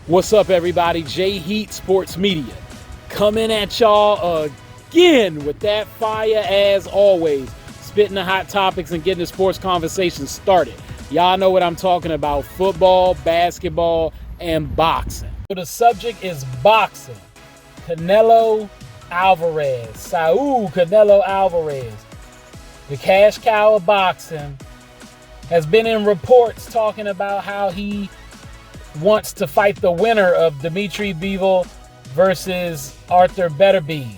What's up, everybody? J Heat Sports Media coming at y'all again with that fire as always, spitting the hot topics and getting the sports conversation started. Y'all know what I'm talking about: football, basketball, and boxing. So the subject is boxing. Canelo Alvarez, Saul Canelo Alvarez, the cash cow of boxing, has been in reports talking about how he wants to fight the winner of Dimitri Bivol versus Arthur Benavidez.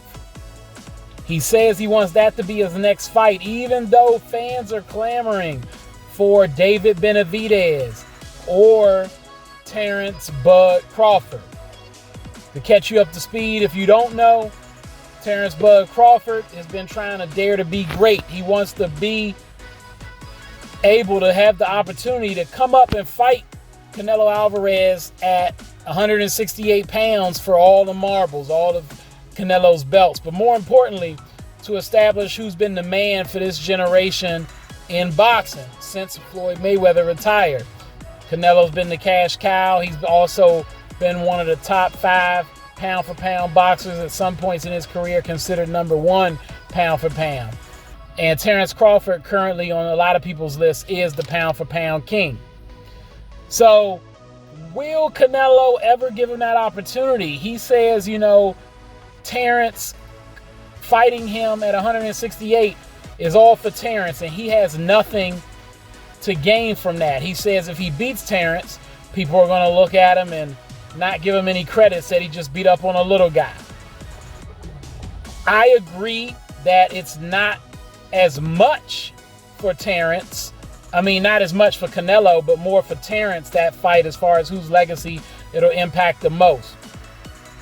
He says he wants that to be his next fight, even though fans are clamoring for David Benavidez or Terrence Bud Crawford. To catch you up to speed, if you don't know, Terrence Bud Crawford has been trying to dare to be great. He wants to be able to have the opportunity to come up and fight Canelo Alvarez at 168 pounds for all the marbles, all of Canelo's belts. But more importantly, to establish who's been the man for this generation in boxing since Floyd Mayweather retired. Canelo's been the cash cow. He's also been one of the top 5 pound-for-pound boxers at some points in his career, considered number 1 pound-for-pound. And Terrence Crawford, currently on a lot of people's list, is the pound-for-pound king. So, will Canelo ever give him that opportunity? He says, Terrence fighting him at 168 is all for Terrence, and he has nothing to gain from that. He says if he beats Terrence, people are going to look at him and not give him any credit, said he just beat up on a little guy. I agree that it's not as much for Terrence. Not as much for Canelo, but more for Terrence, that fight, as far as whose legacy it'll impact the most.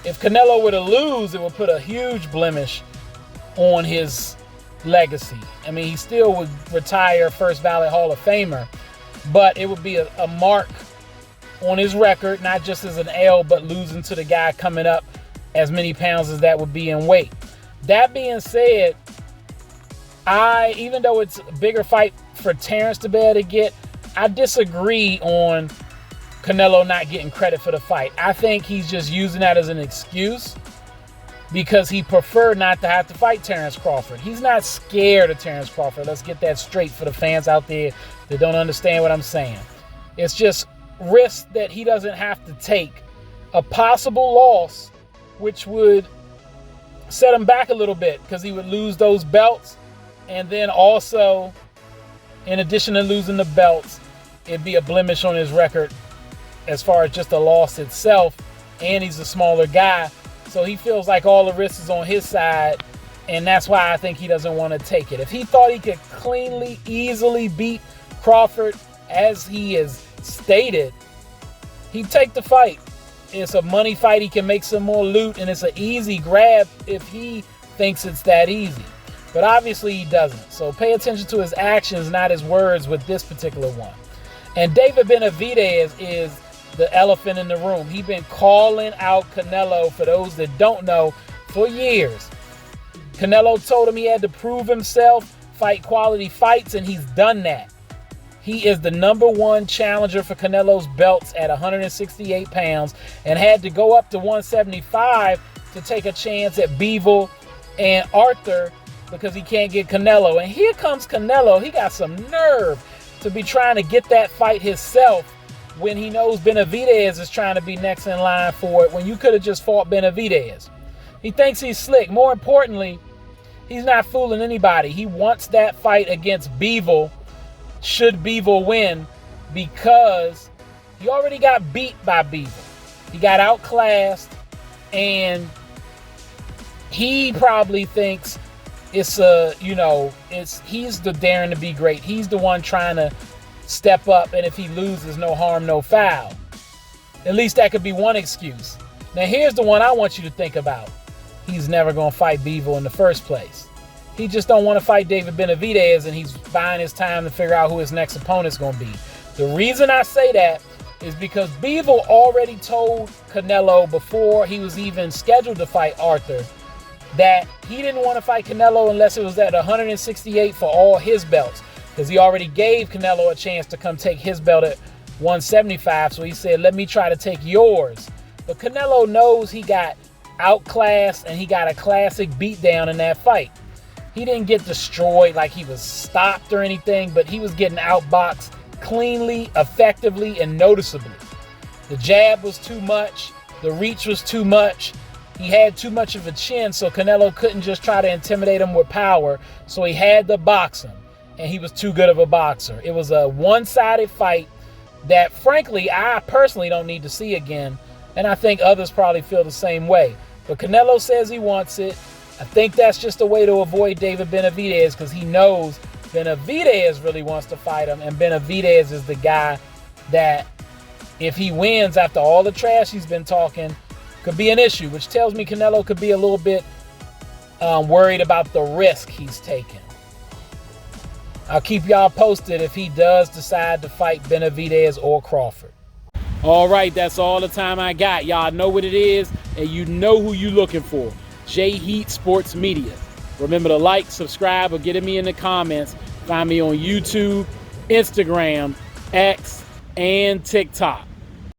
If Canelo were to lose, it would put a huge blemish on his legacy. He still would retire first ballot Hall of Famer, but it would be a mark on his record, not just as an L, but losing to the guy coming up as many pounds as that would be in weight. That being said, even though it's a bigger fight for Terrence to be able to get, I disagree on Canelo not getting credit for the fight. I think he's just using that as an excuse because he preferred not to have to fight Terrence Crawford. He's not scared of Terrence Crawford. Let's get that straight for the fans out there that don't understand what I'm saying. It's just risk that he doesn't have to take. A possible loss, which would set him back a little bit because he would lose those belts. And then also, in addition to losing the belts, it'd be a blemish on his record as far as just the loss itself. And he's a smaller guy, so he feels like all the risk is on his side. And that's why I think he doesn't want to take it. If he thought he could cleanly, easily beat Crawford, as he has stated, he'd take the fight. It's a money fight. He can make some more loot, and it's an easy grab if he thinks it's that easy. But obviously he doesn't. So pay attention to his actions, not his words with this particular one. And David Benavidez is the elephant in the room. He's been calling out Canelo, for those that don't know, for years. Canelo told him he had to prove himself, fight quality fights, and he's done that. He is the number 1 challenger for Canelo's belts at 168 pounds and had to go up to 175 to take a chance at Bivol and Arthur because he can't get Canelo. And here comes Canelo. He got some nerve to be trying to get that fight himself when he knows Benavidez is trying to be next in line for it, when you could have just fought Benavidez. He thinks he's slick. More importantly, he's not fooling anybody. He wants that fight against Bivol, should Bivol win, because he already got beat by Bivol. He got outclassed, and he probably thinks he's the daring to be great. He's the one trying to step up, and if he loses, no harm, no foul. At least that could be one excuse. Now here's the one I want you to think about. He's never going to fight Bivol in the first place. He just don't want to fight David Benavidez, and he's buying his time to figure out who his next opponent's going to be. The reason I say that is because Bivol already told Canelo before he was even scheduled to fight Arthur that he didn't want to fight Canelo unless it was at 168 for all his belts, because he already gave Canelo a chance to come take his belt at 175. So he said, let me try to take yours. But Canelo knows he got outclassed and he got a classic beatdown in that fight. He didn't get destroyed like he was stopped or anything, but he was getting outboxed cleanly, effectively, and noticeably. The jab was too much. The reach was too much. He had too much of a chin, so Canelo couldn't just try to intimidate him with power, so he had to box him, and he was too good of a boxer. It was a one-sided fight that, frankly, I personally don't need to see again, and I think others probably feel the same way. But Canelo says he wants it. I think that's just a way to avoid David Benavidez, because he knows Benavidez really wants to fight him, and Benavidez is the guy that, if he wins after all the trash he's been talking, could be an issue, which tells me Canelo could be a little bit worried about the risk he's taking. I'll keep y'all posted if he does decide to fight Benavidez or Crawford. All right, that's all the time I got. Y'all know what it is, and you know who you looking for. J Heat Sports Media. Remember to like, subscribe, or get at me in the comments. Find me on YouTube, Instagram, X, and TikTok.